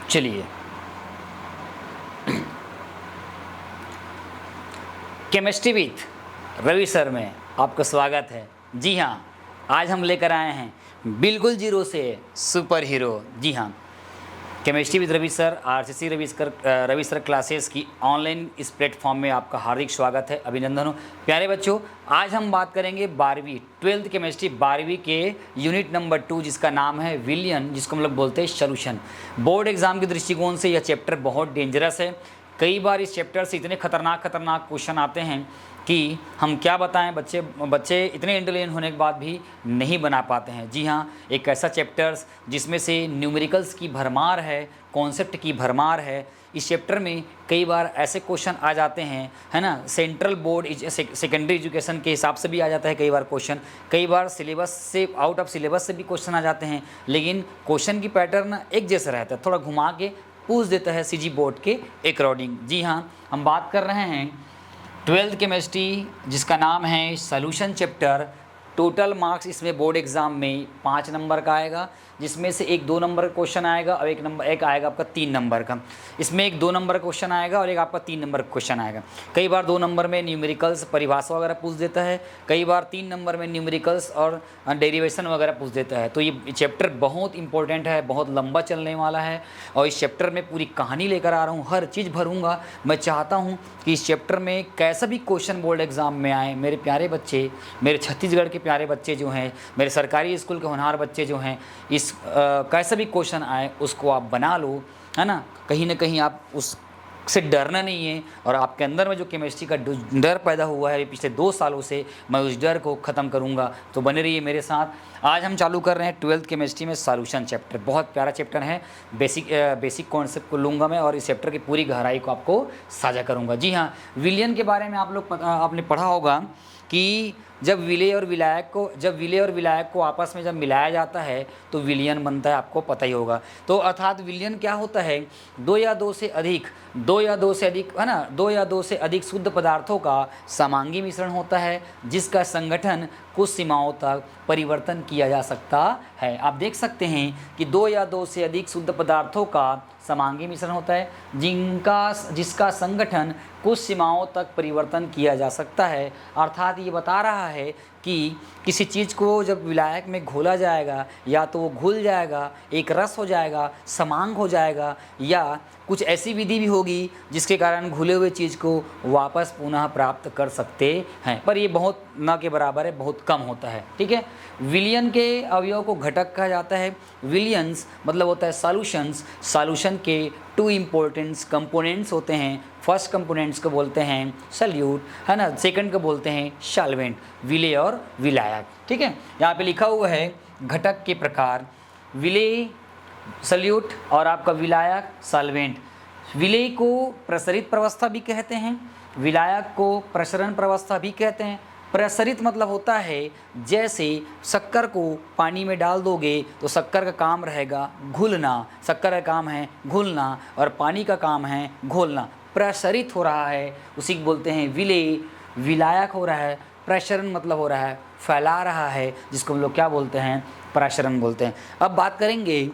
चलिए, chemistry with Ravi sir में आपका स्वागत है। जी हाँ, आज हम लेकर आए हैं बिल्कुल जीरो से सुपर हीरो। जी हाँ, chemistry with Ravi sir, RCC Ravi sir classes की ऑनलाइन इस प्लेटफॉर्म में आपका हार्दिक स्वागत है, अभिनंदन हो। प्यारे बच्चों, आज हम बात करेंगे 12वीं 12th केमिस्ट्री 12वीं के यूनिट नंबर 2, जिसका नाम है विलियन, जिसको हम लोग बोलते हैं सॉल्यूशन। बोर्ड एग्जाम के दृष्टिकोण से यह चैप्टर बहुत डेंजरस है। कई बार इस चैप्टर से इतने खतरनाक क्वेश्चन आते हैं कि हम क्या बताएं, बच्चे इतने इंटेलिजेंट होने के बाद भी नहीं बना पाते हैं। जी हाँ, एक ऐसा चैप्टर्स जिसमें से न्यूमेरिकल्स की भरमार है, कॉन्सेप्ट की भरमार है। इस चैप्टर में कई बार ऐसे क्वेश्चन आ जाते हैं, है ना, सेंट्रल बोर्ड सेकेंडरी एजुकेशन के हिसाब से भी आ जाता है कई बार क्वेश्चन, कई बार सिलेबस से आउट ऑफ सिलेबस से भी क्वेश्चन आ जाते हैं। लेकिन क्वेश्चन की पैटर्न एक जैसा रहता है, थोड़ा घुमा के पूछ देता है सीजी बोर्ड के अकॉर्डिंग। जी हाँ, हम बात कर रहे हैं 12th केमिस्ट्री, जिसका नाम है सॉल्यूशन चैप्टर। टोटल मार्क्स इसमें बोर्ड एग्ज़ाम में 5 नंबर का आएगा, जिसमें से एक 2 नंबर का क्वेश्चन आएगा और एक आएगा आपका 3 नंबर का। इसमें एक 2 नंबर का क्वेश्चन आएगा और एक आपका 3 नंबर का क्वेश्चन आएगा। कई बार 2 नंबर में न्यूमेरिकल्स परिभाषा वगैरह पूछ देता है, कई बार 3 नंबर में न्यूमेरिकल्स और डेरिवेशन वगैरह पूछ देता है। तो ये चैप्टर बहुत इंपॉर्टेंट है, बहुत लंबा चलने वाला है और इस चैप्टर में पूरी कहानी लेकर आ रहा हूँ, हर चीज़ भरूँगा। मैं चाहता हूँ कि इस चैप्टर में कैसा भी क्वेश्चन बोर्ड एग्ज़ाम में आए, मेरे प्यारे बच्चे, मेरे छत्तीसगढ़ के प्यारे बच्चे जो हैं, मेरे सरकारी स्कूल के होनहार बच्चे जो हैं, इस कैसा भी क्वेश्चन आए उसको आप बना लो, है ना। कहीं ना कहीं आप उससे डरना नहीं है, और आपके अंदर में जो केमिस्ट्री का डर पैदा हुआ है पिछले 2 सालों से, मैं उस डर को ख़त्म करूँगा। तो बने रहिए मेरे साथ। आज हम चालू कर रहे हैं 12th केमिस्ट्री में सॉल्यूशन चैप्टर। बहुत प्यारा चैप्टर है, बेसिक कॉन्सेप्ट को लूँगा मैं और इस चैप्टर की पूरी गहराई को आपको साझा करूँगा। जी हाँ, विलियन के बारे में आपने पढ़ा होगा कि जब विलेय और विलायक को आपस में जब मिलाया जाता है तो विलियन बनता है, आपको पता ही होगा। तो अर्थात विलियन क्या होता है, 2 या 2 से अधिक है ना, 2 या 2 से अधिक शुद्ध पदार्थों का समांगी मिश्रण होता है, जिसका संगठन कुछ सीमाओं तक परिवर्तन किया जा सकता है। आप देख सकते हैं कि 2 या 2 से अधिक शुद्ध पदार्थों का समांगी मिश्रण होता है, जिसका संगठन कुछ सीमाओं तक परिवर्तन किया जा सकता है। अर्थात ये बता रहा है कि किसी चीज़ को जब विलायक में घोला जाएगा, या तो वो घुल जाएगा, एक रस हो जाएगा, समांग हो जाएगा, या कुछ ऐसी विधि भी होगी जिसके कारण घुले हुए चीज़ को वापस पुनः प्राप्त कर सकते हैं। पर ये बहुत न के बराबर है, बहुत कम होता है। ठीक है, विलियन के अवयव को घटक कहा जाता है। विलियंस मतलब होता है सॉल्यूशंस। सॉल्यूशन के 2 इम्पोर्टेंट कंपोनेंट्स होते हैं। फर्स्ट कंपोनेंट्स को बोलते हैं सल्यूट, है ना, सेकंड को बोलते हैं सॉल्वेंट, विलेय और विलायक। ठीक है, यहाँ पे लिखा हुआ है घटक के प्रकार, विलेय सल्यूट और आपका विलायक सॉल्वेंट। विलेय को प्रसरित प्रवस्था भी कहते हैं, विलायक को प्रसरण प्रवस्था भी कहते हैं। प्रसरित मतलब होता है जैसे शक्कर को पानी में डाल दोगे तो शक्कर का काम रहेगा घुलना, शक्कर का काम है घुलना और पानी का काम है घोलना। प्रसरित हो रहा है उसी को बोलते हैं विलेय। विलायक हो रहा है, प्रसरण मतलब हो रहा है फैला रहा है, जिसको हम लोग क्या बोलते हैं, प्रसरण बोलते हैं। अब बात करेंगे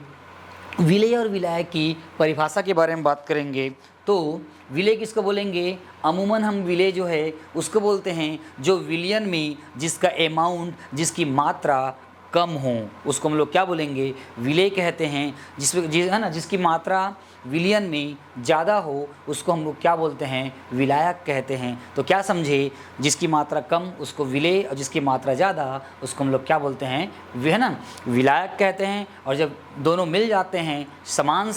विलेय और विलायक की परिभाषा के बारे में बात करेंगे। तो विलेय किसको बोलेंगे, अमूमन हम विलेय जो है उसको बोलते हैं जो विलियन में जिसका अमाउंट, जिसकी मात्रा कम हो, उसको हम लोग क्या बोलेंगे, विलेय कहते हैं। है ना, जिसकी मात्रा विलियन में ज़्यादा हो उसको हम लोग क्या बोलते हैं, विलायक कहते हैं। तो क्या समझे, जिसकी मात्रा कम उसको विलेय और जिसकी मात्रा ज़्यादा उसको हम लोग क्या बोलते हैं, है ना, विलायक कहते हैं। और जब दोनों मिल जाते हैं, समान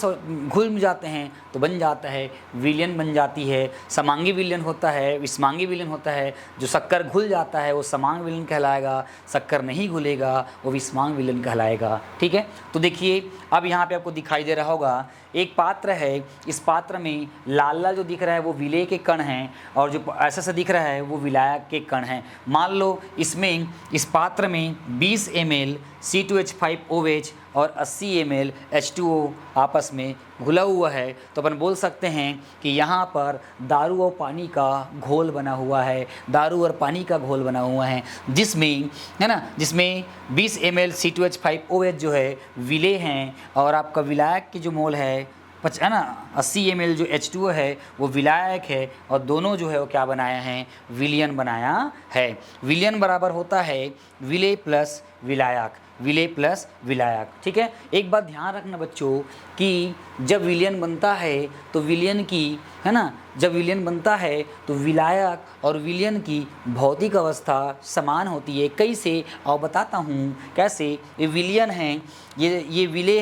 घुल जाते हैं तो बन जाता है विलियन बन जाती है। समांगी विलियन होता है, विषमांगी विलियन होता है। जो शक्कर घुल जाता है वो समांग विलियन कहलाएगा, शक्कर नहीं घुलेगा वो विषमांग विलियन कहलाएगा। ठीक है, तो देखिए अब यहाँ पे आपको दिखाई दे रहा होगा एक पात्र है, इस पात्र में लाल लाल जो दिख रहा है वो विलेय के कण हैं और जो ऐसा सा दिख रहा है वो विलायक के कण हैं। मान लो इसमें इस पात्र में 20 ml C2H5OH और 80 ml H2O आपस में घुला हुआ है, तो अपन बोल सकते हैं कि यहाँ पर दारू और पानी का घोल बना हुआ है, दारू और पानी का घोल बना हुआ है, जिसमें है ना, जिसमें 20 ml C2H5OH जो है विलेय हैं और आपका विलायक की जो मोल है है ना 80 ml जो H2O है वो विलायक है, और दोनों जो है वो क्या बनाया है, विलयन बनाया है। विलयन बराबर होता है विलेय प्लस विलायक, विलेय प्लस विलायक। ठीक है, एक बात ध्यान रखना बच्चों कि जब विलयन बनता है तो विलयन की, है ना, जब विलयन बनता है तो विलायक और विलयन की भौतिक अवस्था समान होती है। कैसे, और बताता हूँ कैसे। ये विलयन है, ये विलेय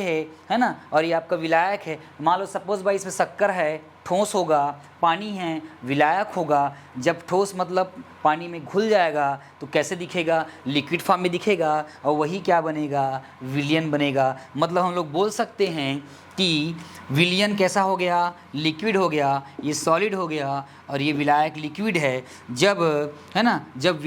है ना, और ये आपका विलायक है। मान लो सपोज भाई इसमें शक्कर है, ठोस होगा, पानी है, विलायक होगा। जब ठोस मतलब पानी में घुल जाएगा तो कैसे दिखेगा, लिक्विड फॉर्म में दिखेगा, और वही क्या बनेगा, विलयन बनेगा। मतलब हम लोग बोल सकते हैं कि विलयन कैसा हो गया, लिक्विड हो गया, ये सॉलिड हो गया, और ये विलायक लिक्विड है। जब, है ना, जब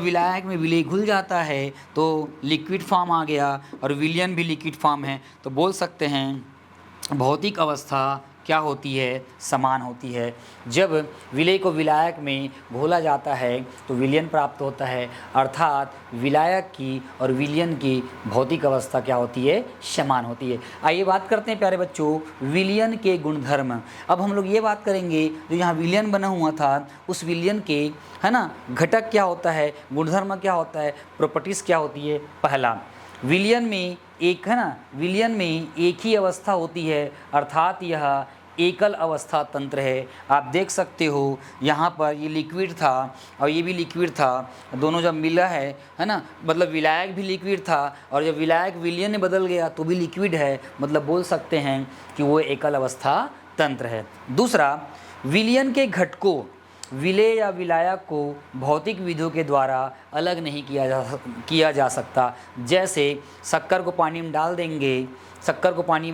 विलायक में विलेय घुल जाता है तो लिक्विड फॉर्म आ गया, और विलयन भी लिक्विड फॉर्म है। तो बोल सकते हैं भौतिक अवस्था क्या होती है, समान होती है। जब विलेय को विलायक में घोला जाता है तो विलयन प्राप्त होता है, अर्थात विलायक की और विलयन की भौतिक अवस्था क्या होती है, समान होती है। आइए बात करते हैं प्यारे बच्चों विलयन के गुणधर्म। अब हम लोग ये बात करेंगे जो यहाँ विलयन बना हुआ था उस विलयन के, है ना, घटक क्या होता है, गुणधर्म क्या होता है, प्रॉपर्टीज़ क्या होती है। पहला, विलयन में एक, है ना, विलयन में एक ही अवस्था होती है, अर्थात यह एकल अवस्था तंत्र है। आप देख सकते हो यहाँ पर ये लिक्विड था और ये भी लिक्विड था, दोनों जब मिला है ना, मतलब विलायक भी लिक्विड था, और जब विलायक विलयन में बदल गया तो भी लिक्विड है। मतलब बोल सकते हैं कि वो एकल अवस्था तंत्र है। दूसरा, विलयन के घटकों, विलेय या विलायक को भौतिक विधियों के द्वारा अलग नहीं किया जा सकता। जैसे शक्कर को पानी में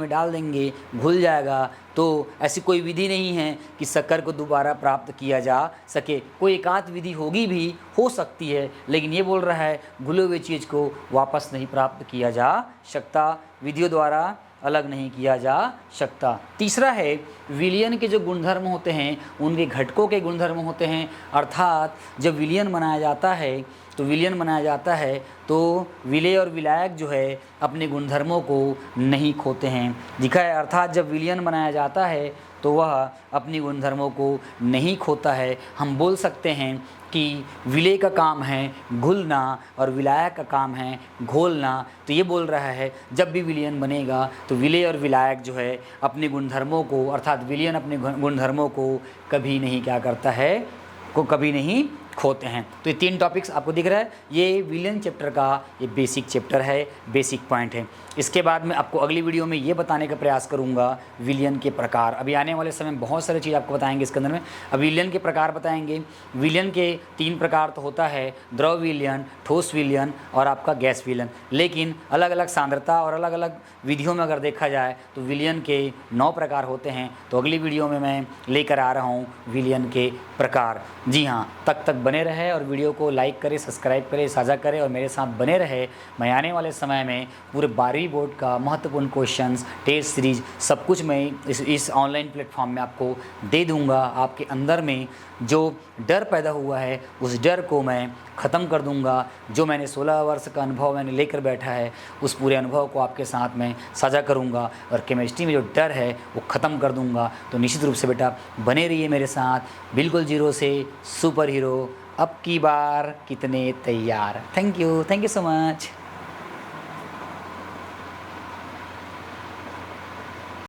डाल देंगे, घुल जाएगा, तो ऐसी कोई विधि नहीं है कि शक्कर को दोबारा प्राप्त किया जा सके। कोई एकांत विधि होगी भी, हो सकती है, लेकिन ये बोल रहा है घुले हुए चीज़ को वापस नहीं प्राप्त किया जा सकता, विधियों द्वारा अलग नहीं किया जा सकता। तीसरा है, विलयन के जो गुणधर्म होते हैं उनके घटकों के गुणधर्म होते हैं, अर्थात जब विलयन बनाया जाता है तो विलेय और विलायक जो है अपने गुणधर्मों को नहीं खोते हैं। दिखा है, अर्थात जब विलयन बनाया जाता है तो वह अपनी गुणधर्मों को नहीं खोता है। हम बोल सकते हैं कि विलेय का काम है घुलना और विलायक का काम है घोलना। तो ये बोल रहा है जब भी विलयन बनेगा तो विलेय और विलायक जो है अपने गुणधर्मों को, अर्थात विलयन अपने गुणधर्मों को कभी नहीं क्या करता है, कभी नहीं खोते हैं। तो ये 3 टॉपिक्स आपको दिख रहा है, ये विलयन चैप्टर का ये बेसिक चैप्टर है, बेसिक पॉइंट है। इसके बाद मैं आपको अगली वीडियो में ये बताने का प्रयास करूंगा विलयन के प्रकार। अभी आने वाले समय में बहुत सारी चीज़ आपको बताएंगे इसके अंदर में। अब विलयन के प्रकार बताएंगे। विलयन के 3 प्रकार तो होता है, द्रव विलयन, ठोस विलयन और आपका गैस विलयन। लेकिन अलग अलग सांद्रता और अलग अलग विधियों में अगर देखा जाए तो विलयन के 9 प्रकार होते हैं। तो अगली वीडियो में मैं लेकर आ रहा हूँ विलयन के प्रकार। जी हाँ, तक बने रहे और वीडियो को लाइक करें, सब्सक्राइब करें, साझा करें और मेरे साथ बने रहे। मैं आने वाले समय में पूरे 12वीं बोर्ड का महत्वपूर्ण क्वेश्चंस, टेस्ट सीरीज सब कुछ मैं इस ऑनलाइन प्लेटफॉर्म में आपको दे दूंगा। आपके अंदर में जो डर पैदा हुआ है उस डर को मैं ख़त्म कर दूंगा। जो मैंने 16 वर्ष का अनुभव मैंने लेकर बैठा है उस पूरे अनुभव को आपके साथ में साझा करूंगा और केमिस्ट्री में जो डर है वो ख़त्म कर दूंगा। तो निश्चित रूप से बेटा बने रहिए मेरे साथ। बिल्कुल जीरो से सुपर हीरो, अब की बार कितने तैयार। Thank you so much.